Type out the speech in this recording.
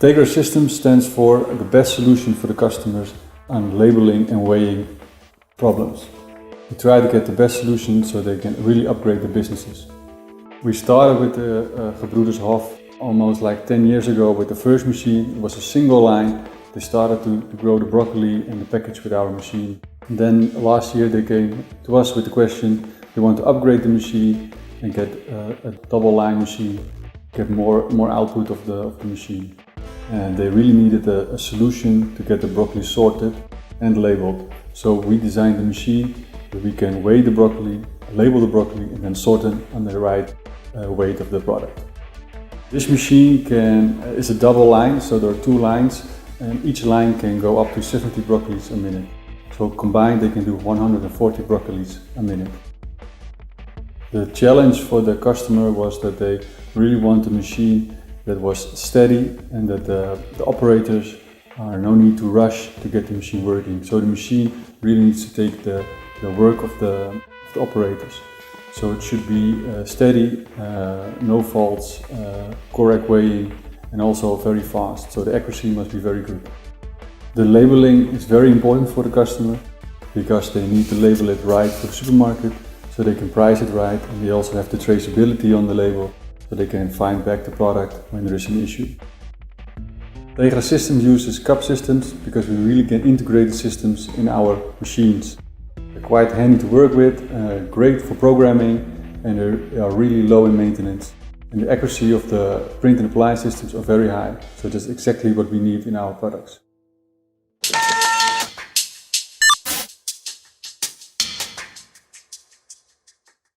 Tegra Systems stands for the best solution for the customers on labeling and weighing problems. We try to get the best solution so they can really upgrade their businesses. We started with the Gebr Hoff almost like 10 years ago with the first machine. It was a single line. They started to grow the broccoli and the package with our machine. And then last year they came to us with the question, they want to upgrade the machine and get a double line machine, get more output of the machine. And they really needed a solution to get the broccoli sorted and labeled. So we designed the machine that we can weigh the broccoli, label the broccoli, and then sort it on the right weight of the product. This machine is a double line, so there are two lines, and each line can go up to 70 broccolis a minute. So combined they can do 140 broccolis a minute. The challenge for the customer was that they really want a machine that was steady and that the operators are no need to rush to get the machine working. So the machine really needs to take the work of the operators. So it should be steady, no faults, correct weighing, and also very fast. So the accuracy must be very good. The labeling is very important for the customer because they need to label it right for the supermarket so they can price it right, and they also have the traceability on the label so they can find back the product when there is an issue. Tegra Systems uses cup systems because we really can integrate the systems in our machines. They're quite handy to work with, great for programming, and they are really low in maintenance. And the accuracy of the print and apply systems are very high, so that's exactly what we need in our products.